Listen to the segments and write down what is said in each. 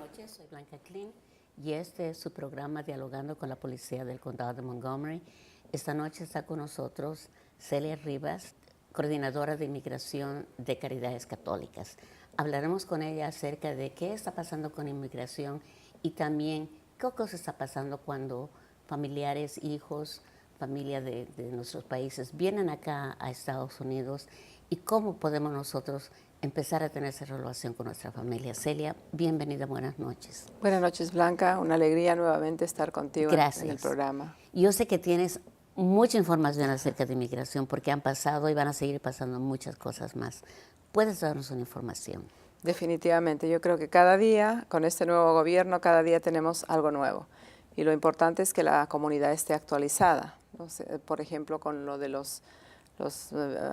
noches, soy Blanca Klein y este es su programa Dialogando con la Policía del Condado de Montgomery. Esta noche está con nosotros Celia Rivas, coordinadora de inmigración de Caridades Católicas. Hablaremos con ella acerca de qué está pasando con inmigración y también qué cosa está pasando cuando familiares, hijos, familia de nuestros países vienen acá a Estados Unidos y cómo podemos nosotros empezar a tener esa relación con nuestra familia. Celia, bienvenida, buenas noches. Buenas noches, Blanca. Una alegría nuevamente estar contigo en el programa. Yo sé que tienes mucha información acerca de inmigración porque han pasado y van a seguir pasando muchas cosas más. ¿Puedes darnos una información? Definitivamente. Yo creo que cada día, con este nuevo gobierno, cada día tenemos algo nuevo. Y lo importante es que la comunidad esté actualizada. ¿No? Por ejemplo, con lo de los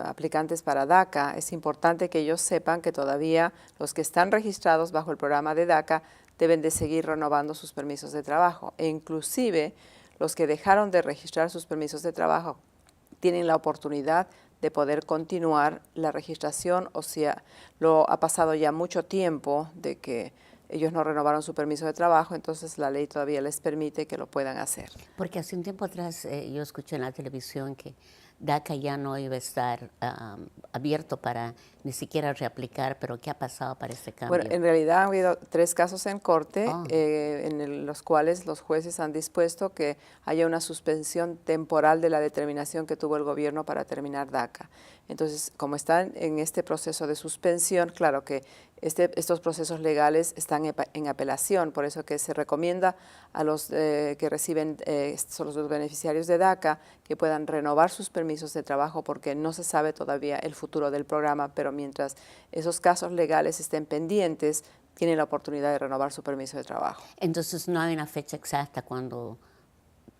aplicantes para DACA, es importante que ellos sepan que todavía los que están registrados bajo el programa de DACA deben de seguir renovando sus permisos de trabajo. E inclusive los que dejaron de registrar sus permisos de trabajo tienen la oportunidad de poder continuar la registración, o sea, ha pasado ya mucho tiempo de que ellos no renovaron su permiso de trabajo, entonces la ley todavía les permite que lo puedan hacer. Porque hace un tiempo atrás yo escuché en la televisión que DACA ya no iba a estar abierto para ni siquiera reaplicar, pero ¿qué ha pasado para este cambio? Bueno, en realidad ha habido 3 casos en corte los cuales los jueces han dispuesto que haya una suspensión temporal de la determinación que tuvo el gobierno para terminar DACA. Entonces, como están en este proceso de suspensión, claro que estos procesos legales están en apelación, por eso que se recomienda a los que reciben, son los beneficiarios de DACA, que puedan renovar sus permisos de trabajo porque no se sabe todavía el futuro del programa, pero mientras esos casos legales estén pendientes, tienen la oportunidad de renovar su permiso de trabajo. Entonces no hay una fecha exacta cuando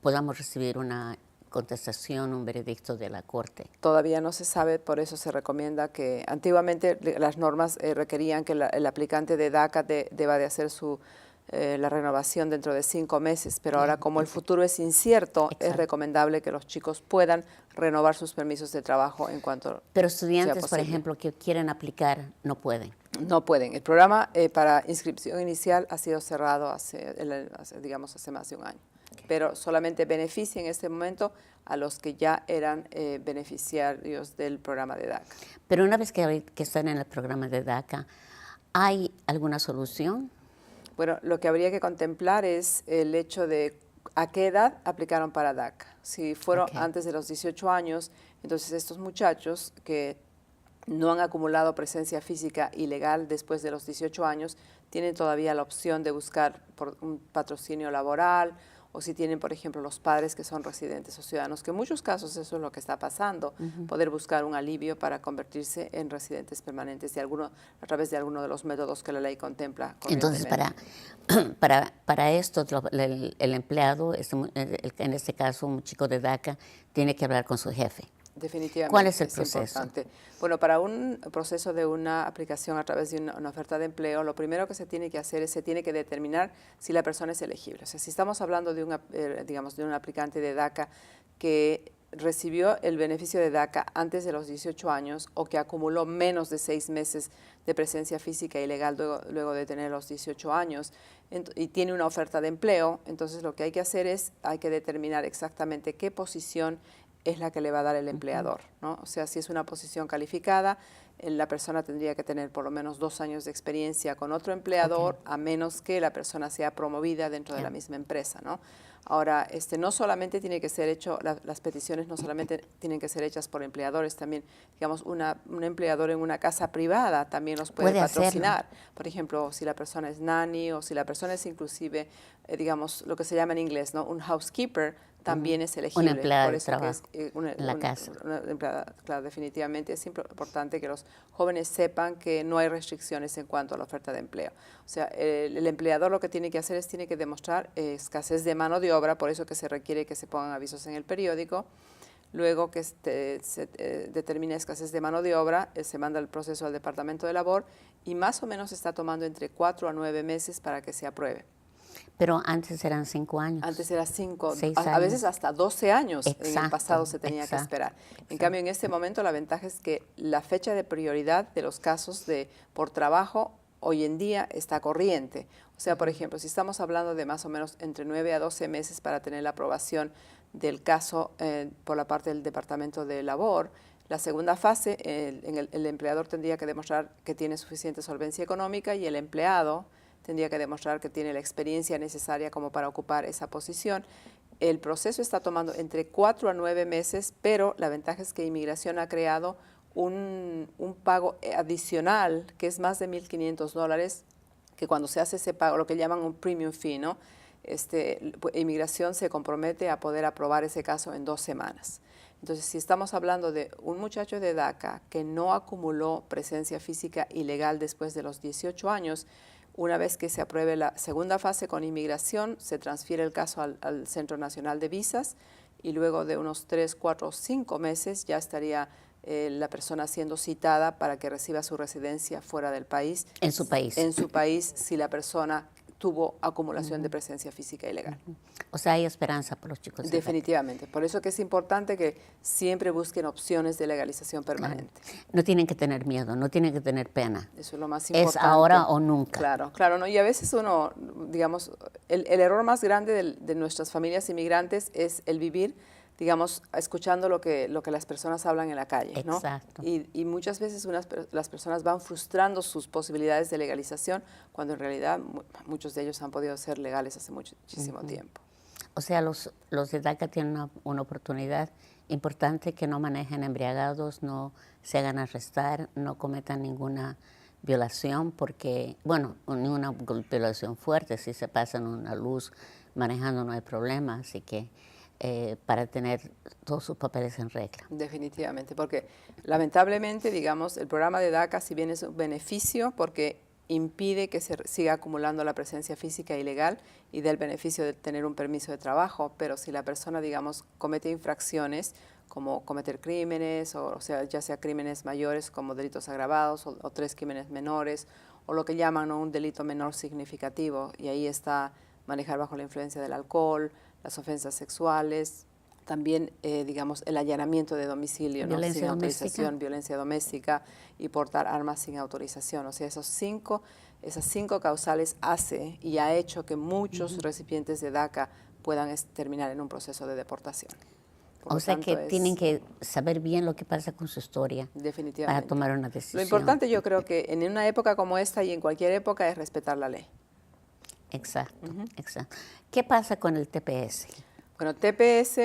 podamos recibir una contestación, un veredicto de la Corte. Todavía no se sabe, por eso se recomienda que antiguamente las normas requerían que el aplicante de DACA deba de hacer la renovación dentro de 5 meses, pero ahora como el futuro es incierto, es recomendable que los chicos puedan renovar sus permisos de trabajo en cuanto Pero estudiantes, por ejemplo, que quieren aplicar, no pueden. No pueden. El programa para inscripción inicial ha sido cerrado hace más de un año. Pero solamente beneficia en este momento a los que ya eran beneficiarios del programa de DACA. Pero una vez que están en el programa de DACA, ¿hay alguna solución? Bueno, lo que habría que contemplar es el hecho de a qué edad aplicaron para DACA. Si fueron antes de los 18 años, entonces estos muchachos que no han acumulado presencia física ilegal después de los 18 años, tienen todavía la opción de buscar por un patrocinio laboral, o si tienen, por ejemplo, los padres que son residentes o ciudadanos, que en muchos casos eso es lo que está pasando, poder buscar un alivio para convertirse en residentes permanentes a través de alguno de los métodos que la ley contempla. Entonces, para esto, el empleado, en este caso un chico de DACA, tiene que hablar con su jefe. Definitivamente. ¿Cuál es el proceso? Importante. Bueno, para un proceso de una aplicación a través de una oferta de empleo, lo primero que se tiene que hacer es se tiene que determinar si la persona es elegible. O sea, si estamos hablando de de un aplicante de DACA que recibió el beneficio de DACA antes de los 18 años o que acumuló menos de 6 meses de presencia física ilegal luego de tener los 18 años y tiene una oferta de empleo, entonces lo que hay que hacer hay que determinar exactamente qué posición es la que le va a dar el empleador, ¿no? O sea, si es una posición calificada, la persona tendría que tener por lo menos 2 años de experiencia con otro empleador, a menos que la persona sea promovida dentro de la misma empresa, ¿no? Ahora, no solamente tiene que ser hecho, las peticiones no solamente tienen que ser hechas por empleadores, también, digamos, un empleador en una casa privada también los puede patrocinar. Por ejemplo, si la persona es nanny o si la persona es inclusive, digamos, lo que se llama en inglés, ¿no? Un housekeeper, también es elegible. Una empleada de trabajo en la casa. Una empleada, claro, definitivamente es importante que los jóvenes sepan que no hay restricciones en cuanto a la oferta de empleo. O sea, el empleador lo que tiene que hacer tiene que demostrar escasez de mano de obra, por eso que se requiere que se pongan avisos en el periódico. Luego que se determina escasez de mano de obra, se manda el proceso al Departamento de Labor y más o menos está tomando entre 4 a 9 meses para que se apruebe. Pero antes eran 5 años. Antes era 5, 6 años. A veces hasta 12 años. Exacto, en el pasado se tenía que esperar. En cambio, en este momento la ventaja es que la fecha de prioridad de los casos por trabajo hoy en día está corriente. O sea, por ejemplo, si estamos hablando de más o menos entre 9 a 12 meses para tener la aprobación del caso por la parte del Departamento de Labor, la segunda fase, el empleador tendría que demostrar que tiene suficiente solvencia económica y el empleado tendría que demostrar que tiene la experiencia necesaria como para ocupar esa posición. El proceso está tomando entre 4 a 9 meses, pero la ventaja es que Inmigración ha creado un pago adicional que es más de $1,500, que cuando se hace ese pago, lo que llaman un premium fee, ¿no? Inmigración se compromete a poder aprobar ese caso en 2 semanas. Entonces, si estamos hablando de un muchacho de DACA que no acumuló presencia física ilegal después de los 18 años, una vez que se apruebe la segunda fase con Inmigración, se transfiere el caso al Centro Nacional de Visas y luego de unos 3, 4, 5 meses ya estaría la persona siendo citada para que reciba su residencia fuera del país. En su país. En su país, si la persona tuvo acumulación de presencia física ilegal. O sea, hay esperanza por los chicos. Definitivamente. Por eso que es importante que siempre busquen opciones de legalización permanente. Claro. No tienen que tener miedo, no tienen que tener pena. Eso es lo más importante. Es ahora o nunca. Claro, claro. ¿no? Y a veces uno, digamos, el error más grande de nuestras familias inmigrantes es el vivir, digamos, escuchando lo que las personas hablan en la calle, ¿no? Exacto. Y muchas veces las personas van frustrando sus posibilidades de legalización cuando en realidad muchos de ellos han podido ser legales hace muchísimo tiempo. O sea, los de DACA tienen una oportunidad importante, que no manejen embriagados, no se hagan arrestar, no cometan ninguna violación, porque, bueno, ninguna violación fuerte, si se pasan una luz manejando no hay problema, así que para tener todos sus papeles en regla. Definitivamente, porque lamentablemente, digamos, el programa de DACA, si bien es un beneficio, porque impide que se siga acumulando la presencia física ilegal y da el beneficio de tener un permiso de trabajo, pero si la persona, digamos, comete infracciones como cometer crímenes, o sea, ya sea crímenes mayores como delitos agravados o 3 crímenes menores, o lo que llaman, ¿no?, un delito menor significativo, y ahí está manejar bajo la influencia del alcohol, las ofensas sexuales, también, digamos, el allanamiento de domicilio, ¿no?, sin autorización, violencia doméstica y portar armas sin autorización. O sea, esas 5 causales hace y ha hecho que muchos recipientes de DACA puedan terminar en un proceso de deportación. O sea que tienen que saber bien lo que pasa con su historia para tomar una decisión. Lo importante, yo creo que en una época como esta y en cualquier época, es respetar la ley. Exacto, exacto. ¿Qué pasa con el TPS? Bueno, TPS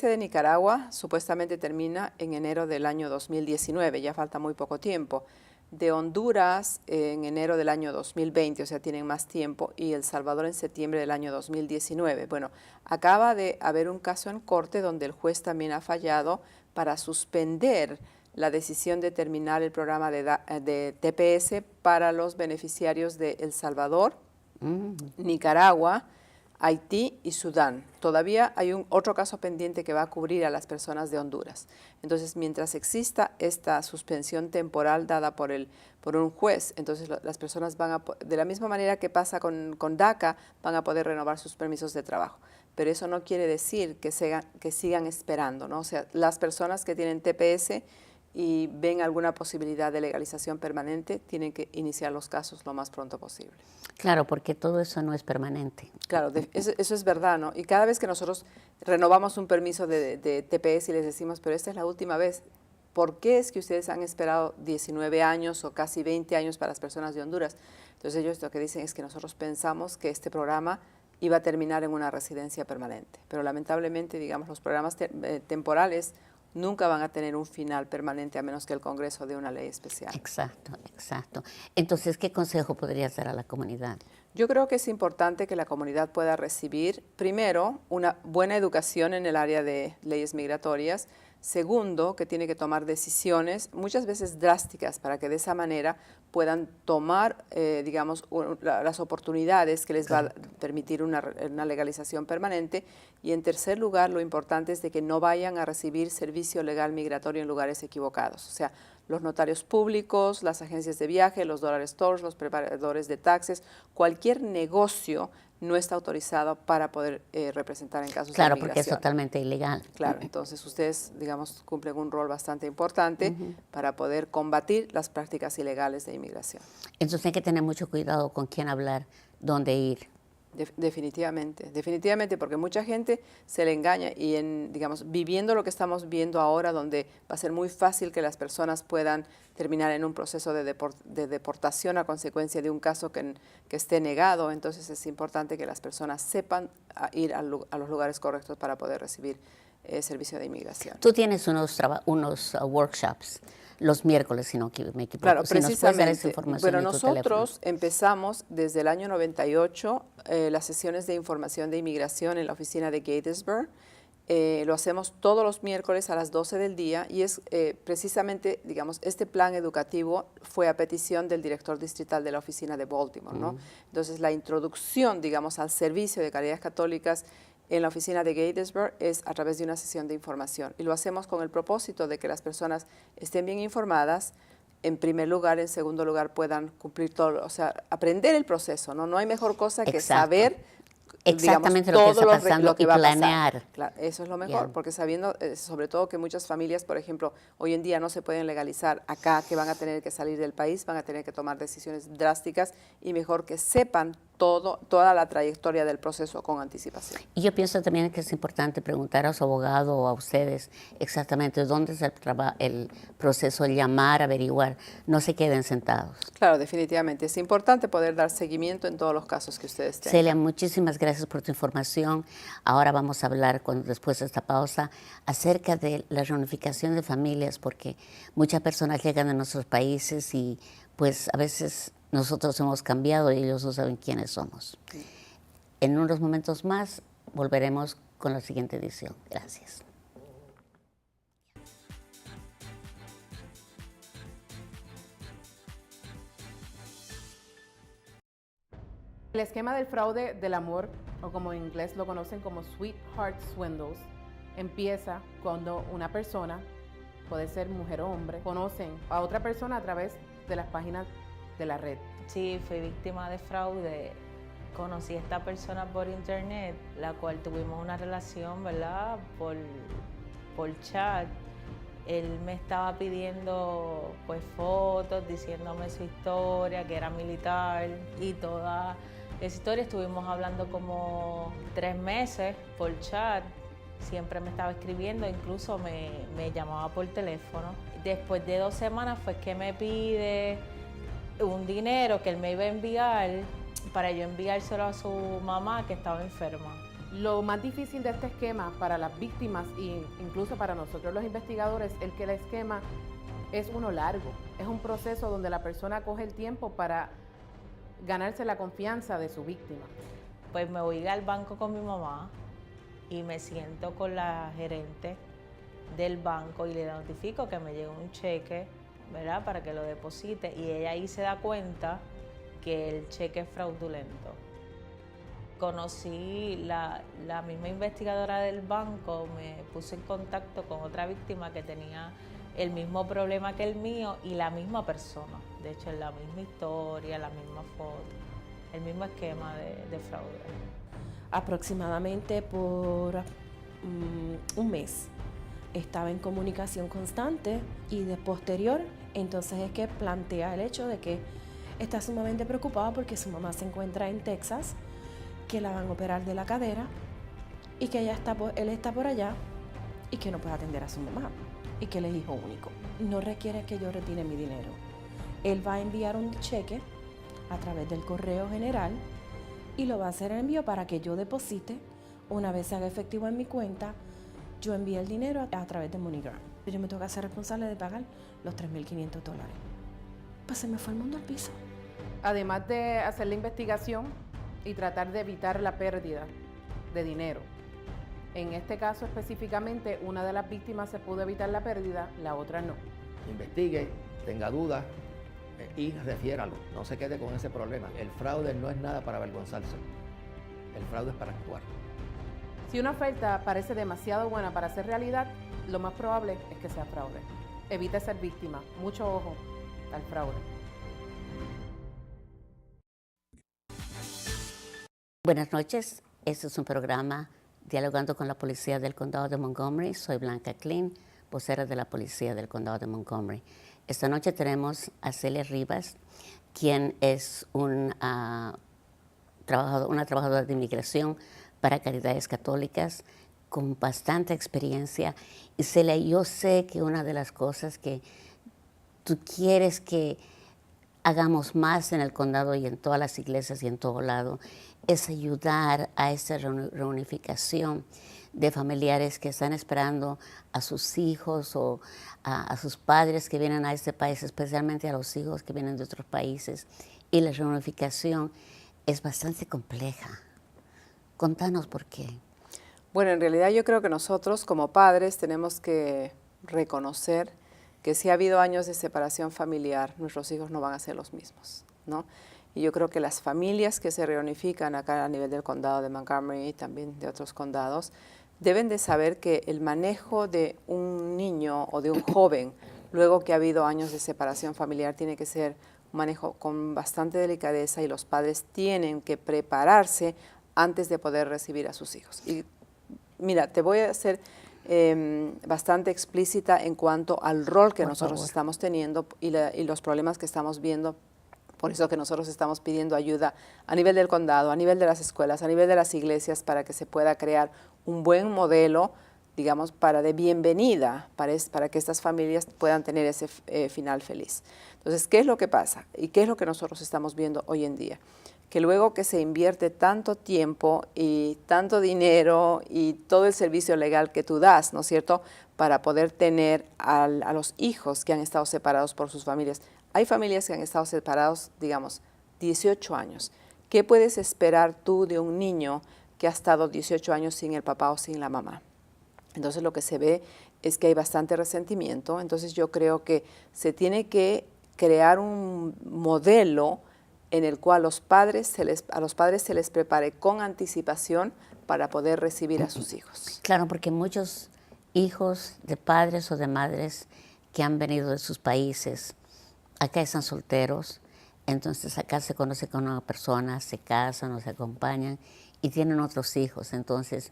de Nicaragua supuestamente termina en enero del año 2019, ya falta muy poco tiempo. De Honduras en enero del año 2020, o sea, tienen más tiempo, y El Salvador en septiembre del año 2019. Bueno, acaba de haber un caso en corte donde el juez también ha fallado para suspender la decisión de terminar el programa de TPS para los beneficiarios de El Salvador, Nicaragua, Haití y Sudán. Todavía hay otro caso pendiente que va a cubrir a las personas de Honduras. Entonces, mientras exista esta suspensión temporal dada por un juez, entonces las personas van de la misma manera que pasa con DACA, van a poder renovar sus permisos de trabajo. Pero eso no quiere decir que sigan esperando, ¿no? O sea, las personas que tienen TPS y ven alguna posibilidad de legalización permanente, tienen que iniciar los casos lo más pronto posible. Claro, porque todo eso no es permanente. Claro, eso es verdad, ¿no? Y cada vez que nosotros renovamos un permiso de TPS y les decimos, pero esta es la última vez, ¿por qué es que ustedes han esperado 19 años o casi 20 años para las personas de Honduras? Entonces ellos lo que dicen es que nosotros pensamos que este programa iba a terminar en una residencia permanente, pero lamentablemente, digamos, los programas temporales nunca van a tener un final permanente a menos que el Congreso dé una ley especial. Exacto, exacto. Entonces, ¿qué consejo podrías dar a la comunidad? Yo creo que es importante que la comunidad pueda recibir, primero, una buena educación en el área de leyes migratorias. Segundo, que tiene que tomar decisiones, muchas veces drásticas, para que de esa manera puedan tomar, digamos, las oportunidades que les va a permitir una legalización permanente. Y en tercer lugar, lo importante es de que no vayan a recibir servicio legal migratorio en lugares equivocados. O sea, los notarios públicos, las agencias de viaje, los dollar stores, los preparadores de taxes, cualquier negocio no está autorizado para poder representar en casos de Claro, inmigración. porque es totalmente ilegal. Claro, entonces ustedes, digamos, cumplen un rol bastante importante para poder combatir las prácticas ilegales de inmigración. Entonces hay que tener mucho cuidado con quién hablar, dónde ir. Definitivamente, porque mucha gente se le engaña y digamos, viviendo lo que estamos viendo ahora, donde va a ser muy fácil que las personas puedan terminar en un proceso de deportación a consecuencia de un caso que esté negado, entonces es importante que las personas sepan ir a los lugares correctos para poder recibir servicio de inmigración. Tú tienes unos workshops los miércoles, si no me equivoco. Claro, si nos puedes dar esa precisamente. información Bueno, y tu teléfono. nosotros empezamos desde el año 98 las sesiones de información de inmigración en la oficina de Gettysburg. Lo hacemos todos los miércoles a las 12 del día y es precisamente, digamos, este plan educativo fue a petición del director distrital de la oficina de Baltimore, ¿no? Entonces, la introducción, digamos, al servicio de Caridades Católicas en la oficina de Gettysburg es a través de una sesión de información y lo hacemos con el propósito de que las personas estén bien informadas, en primer lugar, en segundo lugar puedan cumplir todo, o sea, aprender el proceso, ¿no? No hay mejor cosa que saber exactamente, digamos, lo que está pasando lo que y va planear. A pasar. Claro, eso es lo mejor, porque sabiendo sobre todo que muchas familias, por ejemplo, hoy en día no se pueden legalizar acá, que van a tener que salir del país, van a tener que tomar decisiones drásticas y mejor que sepan toda la trayectoria del proceso con anticipación. Y yo pienso también que es importante preguntar a su abogado o a ustedes exactamente dónde es el proceso, llamar, averiguar, no se queden sentados. Claro, definitivamente. Es importante poder dar seguimiento en todos los casos que ustedes tengan. Celia, muchísimas gracias por tu información. Ahora vamos a hablar, después de esta pausa, acerca de la reunificación de familias, porque muchas personas llegan a nuestros países y pues a veces nosotros hemos cambiado y ellos no saben quiénes somos. En unos momentos más volveremos con la siguiente edición. Gracias. El esquema del fraude del amor, o como en inglés lo conocen como Sweetheart Swindles, empieza cuando una persona, puede ser mujer o hombre, conocen a otra persona a través de las páginas de la red. Sí, fui víctima de fraude. Conocí a esta persona por internet, la cual tuvimos una relación, ¿verdad? Por chat. Él me estaba pidiendo pues fotos, diciéndome su historia, que era militar y toda esa historia. Estuvimos hablando como 3 meses por chat. Siempre me estaba escribiendo, incluso me llamaba por teléfono. Después de 2 semanas fue que me pide un dinero que él me iba a enviar para yo enviárselo a su mamá que estaba enferma. Lo más difícil de este esquema para las víctimas e incluso para nosotros los investigadores es que el esquema es uno largo. Es un proceso donde la persona coge el tiempo para ganarse la confianza de su víctima. Pues me voy al banco con mi mamá y me siento con la gerente del banco y le notifico que me llegó un cheque, ¿verdad?, para que lo deposite, y ella ahí se da cuenta que el cheque es fraudulento. Conocí la misma investigadora del banco, me puso en contacto con otra víctima que tenía el mismo problema que el mío y la misma persona. De hecho, la misma historia, la misma foto, el mismo esquema de fraude. Aproximadamente por un mes estaba en comunicación constante y de posterior entonces es que plantea el hecho de que está sumamente preocupada porque su mamá se encuentra en Texas, que la van a operar de la cadera y que él está por allá y que no puede atender a su mamá y que él es hijo único. No requiere que yo retire mi dinero. Él va a enviar un cheque a través del correo general y lo va a hacer el envío para que yo deposite. Una vez se haga efectivo en mi cuenta, yo envío el dinero a través de MoneyGram. Yo me tengo que hacer responsable de pagar los $3,500. Pues se me fue el mundo al piso. Además de hacer la investigación y tratar de evitar la pérdida de dinero. En este caso específicamente, una de las víctimas se pudo evitar la pérdida, la otra no. Investigue, tenga dudas y refiéralo. No se quede con ese problema. El fraude no es nada para avergonzarse. El fraude es para actuar. Si una oferta parece demasiado buena para ser realidad, lo más probable es que sea fraude. Evite ser víctima. Mucho ojo al fraude. Buenas noches, este es un programa Dialogando con la Policía del Condado de Montgomery. Soy Blanca Klein, vocera de la Policía del Condado de Montgomery. Esta noche tenemos a Celia Rivas, quien es una trabajadora de inmigración para Caridades Católicas con bastante experiencia. Y Celia, yo sé que una de las cosas que tú quieres que hagamos más en el condado y en todas las iglesias y en todo lado es ayudar a esa reunificación de familiares que están esperando a sus hijos o a sus padres que vienen a este país, especialmente a los hijos que vienen de otros países. Y la reunificación es bastante compleja. Contanos por qué. Bueno, en realidad yo creo que nosotros como padres tenemos que reconocer que si ha habido años de separación familiar, nuestros hijos no van a ser los mismos, ¿no? Y yo creo que las familias que se reunifican acá a nivel del condado de Montgomery y también de otros condados, deben de saber que el manejo de un niño o de un joven, luego que ha habido años de separación familiar, tiene que ser un manejo con bastante delicadeza y los padres tienen que prepararse antes de poder recibir a sus hijos. Y mira, te voy a hacer bastante explícita en cuanto al rol que nosotros estamos teniendo y los problemas que estamos viendo. Por eso que nosotros estamos pidiendo ayuda a nivel del condado, a nivel de las escuelas, a nivel de las iglesias, para que se pueda crear un buen modelo, digamos, de bienvenida, para que estas familias puedan tener ese final feliz. Entonces, ¿qué es lo que pasa? ¿Y qué es lo que nosotros estamos viendo hoy en día? Que luego que se invierte tanto tiempo y tanto dinero y todo el servicio legal que tú das, ¿no es cierto?, para poder tener a los hijos que han estado separados por sus familias. Hay familias que han estado separados, digamos, 18 años. ¿Qué puedes esperar tú de un niño que ha estado 18 años sin el papá o sin la mamá? Entonces lo que se ve es que hay bastante resentimiento. Entonces yo creo que se tiene que crear un modelo en el cual a los padres se les prepare con anticipación para poder recibir a sus hijos. Claro, porque muchos hijos de padres o de madres que han venido de sus países, acá están solteros, entonces acá se conocen con una persona, se casan o se acompañan y tienen otros hijos. Entonces,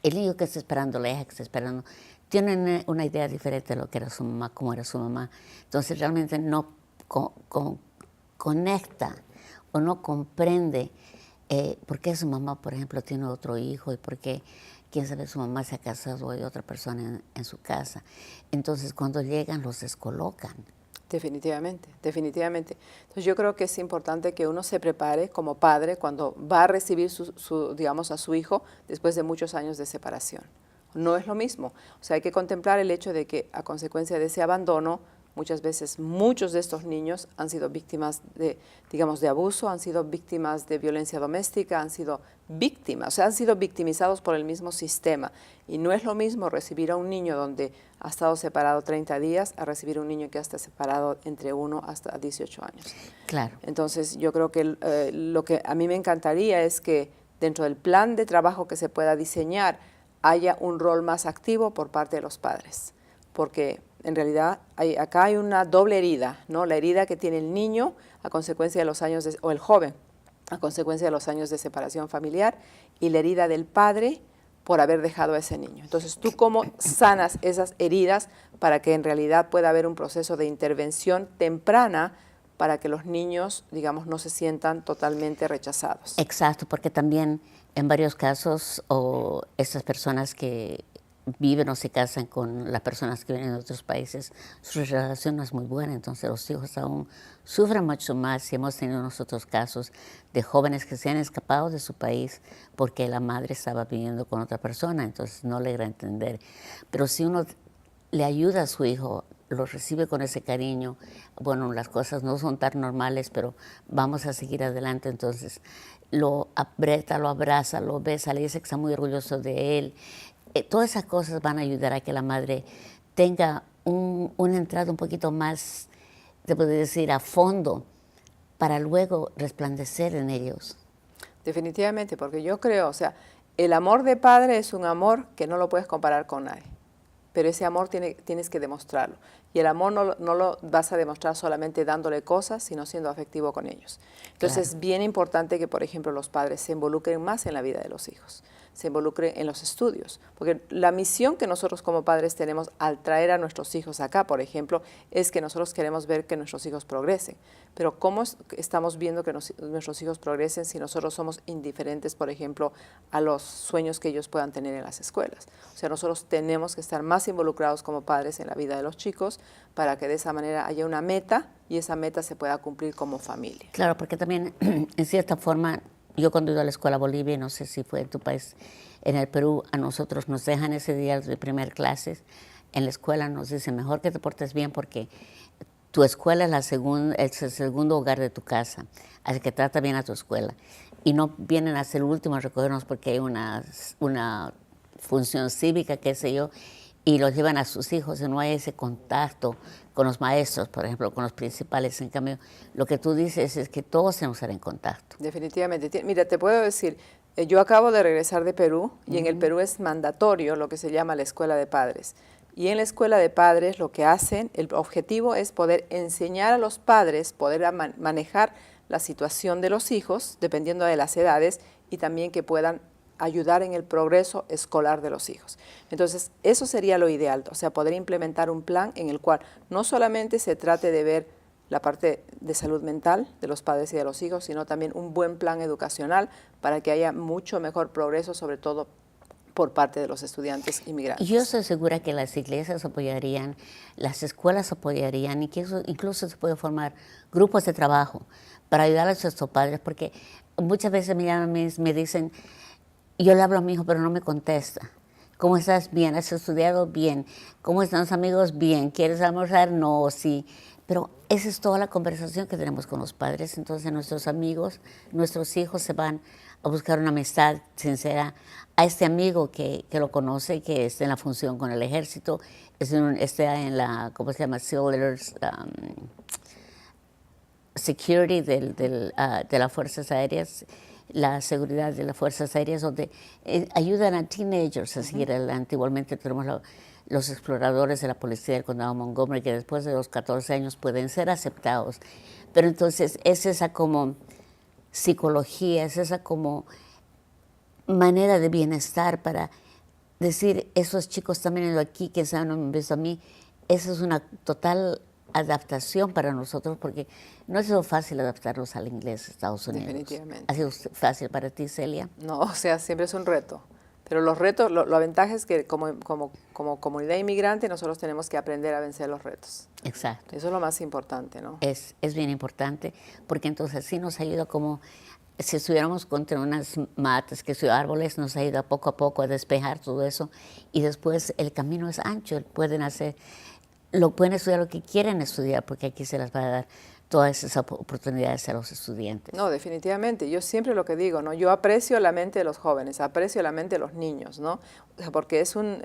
el niño que está esperando, la hija que está esperando, tienen una idea diferente de lo que era su mamá, cómo era su mamá. Entonces, realmente no conecta o no comprende por qué su mamá, por ejemplo, tiene otro hijo y por qué, quién sabe, su mamá se ha casado o hay otra persona en su casa. Entonces, cuando llegan, los descolocan. Definitivamente, definitivamente. Entonces, yo creo que es importante que uno se prepare como padre cuando va a recibir digamos, a su hijo después de muchos años de separación. No es lo mismo. O sea, hay que contemplar el hecho de que a consecuencia de ese abandono, muchas veces muchos de estos niños han sido víctimas de, digamos, de abuso, han sido víctimas de violencia doméstica, han sido víctimas, o sea, han sido victimizados por el mismo sistema. Y no es lo mismo recibir a un niño donde ha estado separado 30 días a recibir a un niño que ha estado separado entre 1 hasta 18 años. Claro. Entonces, yo creo que lo que a mí me encantaría es que dentro del plan de trabajo que se pueda diseñar haya un rol más activo por parte de los padres, porque en realidad acá hay una doble herida, ¿no? La herida que tiene el niño a consecuencia de los años, o el joven, a consecuencia de los años de separación familiar, y la herida del padre por haber dejado a ese niño. Entonces, ¿tú cómo sanas esas heridas para que en realidad pueda haber un proceso de intervención temprana para que los niños, digamos, no se sientan totalmente rechazados? Exacto, porque también en varios casos, o estas personas que viven o se casan con las personas que vienen de otros países, su relación no es muy buena, entonces los hijos aún sufren mucho más. Y hemos tenido nosotros casos de jóvenes que se han escapado de su país porque la madre estaba viviendo con otra persona, entonces no logra entender. Pero si uno le ayuda a su hijo, lo recibe con ese cariño, bueno, las cosas no son tan normales, pero vamos a seguir adelante, entonces lo aprieta, lo abraza, lo besa, le dice que está muy orgulloso de él. Todas esas cosas van a ayudar a que la madre tenga una entrada un poquito más, te puedo decir, a fondo, para luego resplandecer en ellos. Definitivamente, porque yo creo, o sea, el amor de padre es un amor que no lo puedes comparar con nadie, pero ese amor tienes que demostrarlo. Y el amor no lo vas a demostrar solamente dándole cosas, sino siendo afectivo con ellos. Entonces es bien importante que, por ejemplo, los padres se involucren más en la vida de los hijos, se involucren en los estudios. Porque la misión que nosotros como padres tenemos al traer a nuestros hijos acá, por ejemplo, es que nosotros queremos ver que nuestros hijos progresen. Pero ¿cómo estamos viendo que nuestros hijos progresen si nosotros somos indiferentes, por ejemplo, a los sueños que ellos puedan tener en las escuelas? O sea, nosotros tenemos que estar más involucrados como padres en la vida de los chicos para que de esa manera haya una meta y esa meta se pueda cumplir como familia. Claro, porque también, en cierta forma, yo cuando he ido a la escuela Bolivia, no sé si fue en tu país, en el Perú, a nosotros nos dejan ese día de primer clases. En la escuela nos dicen, mejor que te portes bien porque tu escuela es el segundo hogar de tu casa, así que trata bien a tu escuela. Y no vienen a ser el último a recogernos porque hay una función cívica, qué sé yo, y los llevan a sus hijos y no hay ese contacto con los maestros, por ejemplo, con los principales. En cambio, lo que tú dices es que todos tenemos que estar en contacto. Definitivamente. Mira, te puedo decir, yo acabo de regresar de Perú y en el Perú es mandatorio lo que se llama la escuela de padres. Y en la escuela de padres lo que hacen, el objetivo es poder enseñar a los padres, poder manejar la situación de los hijos, dependiendo de las edades, y también que puedan ayudar en el progreso escolar de los hijos. Entonces, eso sería lo ideal, o sea, poder implementar un plan en el cual no solamente se trate de ver la parte de salud mental de los padres y de los hijos, sino también un buen plan educacional para que haya mucho mejor progreso, sobre todo por parte de los estudiantes inmigrantes. Yo estoy segura que las iglesias apoyarían, las escuelas apoyarían y que incluso se puede formar grupos de trabajo para ayudar a nuestros padres, porque muchas veces me llaman, me dicen, yo le hablo a mi hijo pero no me contesta. ¿Cómo estás? Bien. ¿Has estudiado? Bien. ¿Cómo están los amigos? Bien. ¿Quieres almorzar? No, sí. Pero esa es toda la conversación que tenemos con los padres. Entonces nuestros amigos, nuestros hijos se van a buscar una amistad sincera a este amigo que lo conoce, que está en la función con el ejército, está en la, ¿cómo se llama? Security de las Fuerzas Aéreas, la seguridad de las Fuerzas Aéreas, donde ayudan a teenagers a seguir adelante. Igualmente tenemos los exploradores de la policía del condado de Montgomery, que después de los 14 años pueden ser aceptados. Pero entonces es esa como psicología, es esa como manera de bienestar para decir, esos chicos están viniendo aquí, que saben, no me han visto a mí. Esa es una total adaptación para nosotros, porque no ha sido fácil adaptarlos al inglés de Estados Unidos. Definitivamente. ¿Ha sido fácil para ti, Celia? No, o sea, siempre es un reto. Pero los retos, la ventaja es que como comunidad inmigrante nosotros tenemos que aprender a vencer los retos. Exacto. Eso es lo más importante, ¿no? Es bien importante, porque entonces sí nos ayuda como si estuviéramos contra unas matas, que son árboles, nos ayuda poco a poco a despejar todo eso, y después el camino es ancho, pueden estudiar lo que quieren estudiar, porque aquí se les va a dar todas esas oportunidades a los estudiantes. No, definitivamente. Yo siempre lo que digo, ¿no? Yo aprecio la mente de los jóvenes, aprecio la mente de los niños, ¿no? O sea, porque son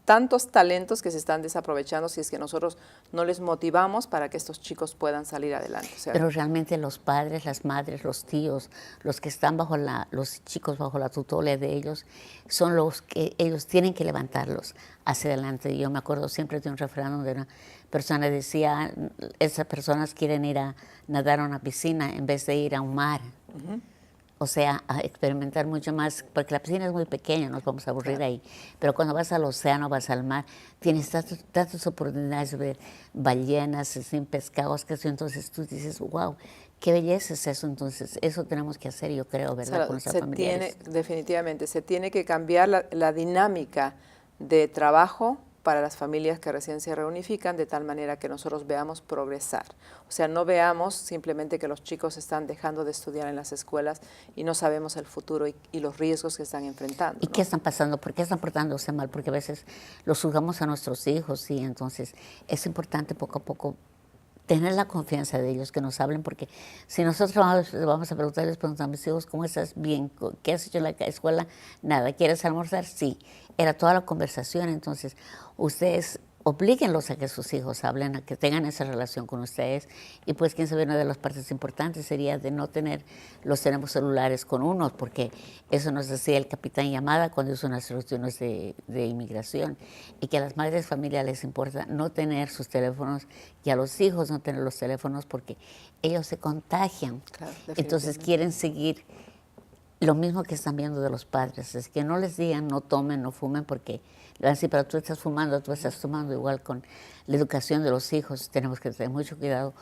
tantos talentos que se están desaprovechando si es que nosotros no les motivamos para que estos chicos puedan salir adelante. O sea, pero realmente los padres, las madres, los tíos, los que están los chicos bajo la tutela de ellos, son los que ellos tienen que levantarlos hacia adelante. Yo me acuerdo siempre de un refrán donde una persona decía, esas personas quieren ir a nadar a una piscina en vez de ir a un mar. O sea, a experimentar mucho más, porque la piscina es muy pequeña, nos vamos a aburrir ahí. Pero cuando vas al océano, vas al mar, tienes tantas oportunidades de ver ballenas, sin pescados, que eso, entonces tú dices, wow, qué belleza es eso. Entonces, eso tenemos que hacer, yo creo, ¿verdad? O sea, con nuestras familiares. Definitivamente, se tiene que cambiar la dinámica de trabajo para las familias que recién se reunifican, de tal manera que nosotros veamos progresar. O sea, no veamos simplemente que los chicos están dejando de estudiar en las escuelas y no sabemos el futuro y los riesgos que están enfrentando. ¿Y qué están pasando? ¿Por qué están portándose mal? Porque a veces los juzgamos a nuestros hijos y entonces es importante poco a poco tener la confianza de ellos, que nos hablen, porque si nosotros vamos a preguntarles a mis hijos, ¿cómo estás? Bien. ¿Qué has hecho en la escuela? Nada. ¿Quieres almorzar? Sí. Era toda la conversación. Entonces, ustedes oblíguenlos a que sus hijos hablen, a que tengan esa relación con ustedes. Y pues, quién sabe, una de las partes importantes sería de no tener los teléfonos celulares con unos, porque eso nos decía el capitán Yamada cuando hizo unas reuniones de inmigración, y que a las madres de familia les importa no tener sus teléfonos y a los hijos no tener los teléfonos porque ellos se contagian. Claro, Entonces quieren seguir lo mismo que están viendo de los padres, es que no les digan no tomen, no fumen, porque le van a decir, pero tú estás fumando, tú estás tomando. Igual con la educación de los hijos, tenemos que tener mucho cuidado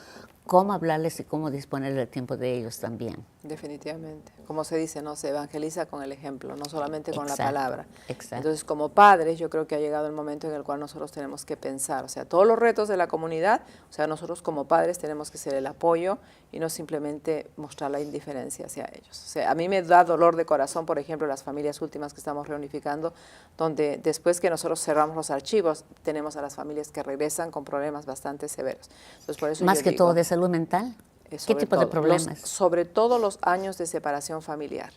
cómo hablarles y cómo disponer del tiempo de ellos también. Definitivamente. Como se dice, ¿no? Se evangeliza con el ejemplo, no solamente con la palabra. Exacto. Entonces, como padres, yo creo que ha llegado el momento en el cual nosotros tenemos que pensar, o sea, todos los retos de la comunidad, o sea, nosotros como padres tenemos que ser el apoyo y no simplemente mostrar la indiferencia hacia ellos. O sea, a mí me da dolor de corazón, por ejemplo, las familias últimas que estamos reunificando, donde después que nosotros cerramos los archivos, tenemos a las familias que regresan con problemas bastante severos. Entonces, por eso Más yo que digo, todo de salud mental. ¿Qué tipo de problemas? Sobre todo los años de separación familiar.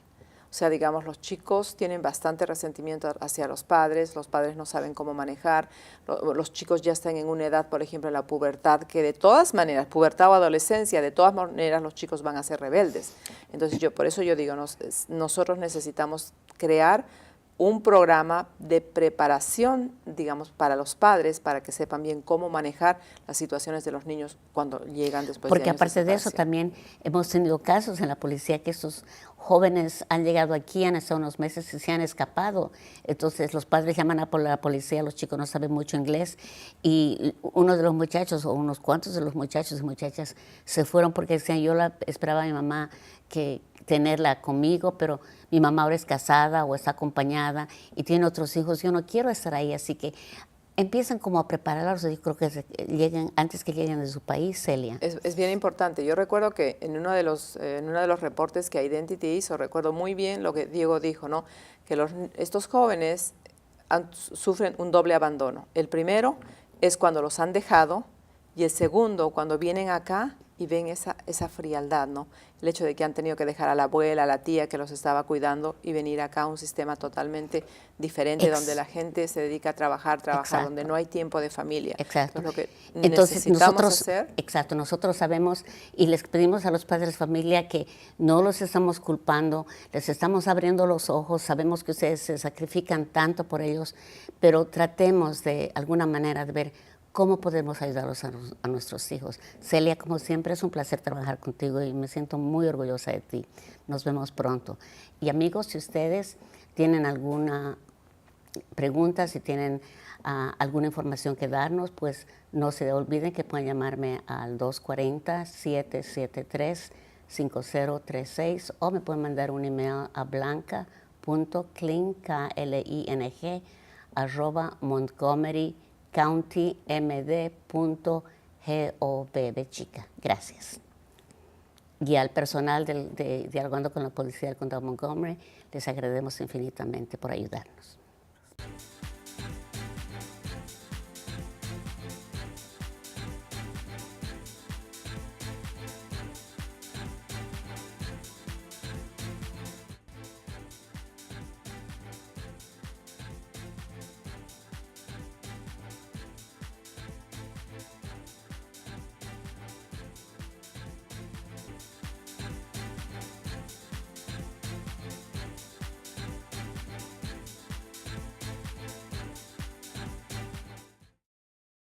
O sea, digamos, los chicos tienen bastante resentimiento hacia los padres no saben cómo manejar, los chicos ya están en una edad, por ejemplo, en la pubertad, que de todas maneras, pubertad o adolescencia, de todas maneras los chicos van a ser rebeldes. Entonces, por eso yo digo, nosotros necesitamos crear un programa de preparación, digamos, para los padres, para que sepan bien cómo manejar las situaciones de los niños cuando llegan después Porque de años aparte de eso separación. también hemos tenido casos en la policía que estos jóvenes han llegado aquí, han estado unos meses y se han escapado. Entonces los padres llaman a la policía, los chicos no saben mucho inglés y uno de los muchachos o unos cuantos de los muchachos y muchachas se fueron porque decían, yo esperaba a mi mamá que tenerla conmigo, pero mi mamá ahora es casada o está acompañada y tiene otros hijos, yo no quiero estar ahí, así que empiezan como a prepararlos, yo creo que lleguen antes que lleguen de su país, Celia. Es bien importante. Yo recuerdo que en uno de los reportes que Identity hizo, recuerdo muy bien lo que Diego dijo, ¿no? Que estos jóvenes sufren un doble abandono. El primero es cuando los han dejado y el segundo cuando vienen acá y ven esa frialdad, ¿no? El hecho de que han tenido que dejar a la abuela, a la tía que los estaba cuidando y venir acá a un sistema totalmente diferente donde la gente se dedica a trabajar, donde no hay tiempo de familia. Exacto. Entonces, lo que necesitamos hacer... Exacto, nosotros sabemos y les pedimos a los padres de familia que no los estamos culpando, les estamos abriendo los ojos, sabemos que ustedes se sacrifican tanto por ellos, pero tratemos de alguna manera de ver cómo podemos ayudarlos a nuestros hijos. Celia, como siempre, es un placer trabajar contigo y me siento muy orgullosa de ti. Nos vemos pronto. Y amigos, si ustedes tienen alguna pregunta, si tienen alguna información que darnos, no se olviden que pueden llamarme al 240-773-5036 o me pueden mandar un email a blanca.kling@montgomerycountymd.gov, chica. Gracias. Y al personal de Dialogando con la Policía del Condado de Montgomery, les agradecemos infinitamente por ayudarnos.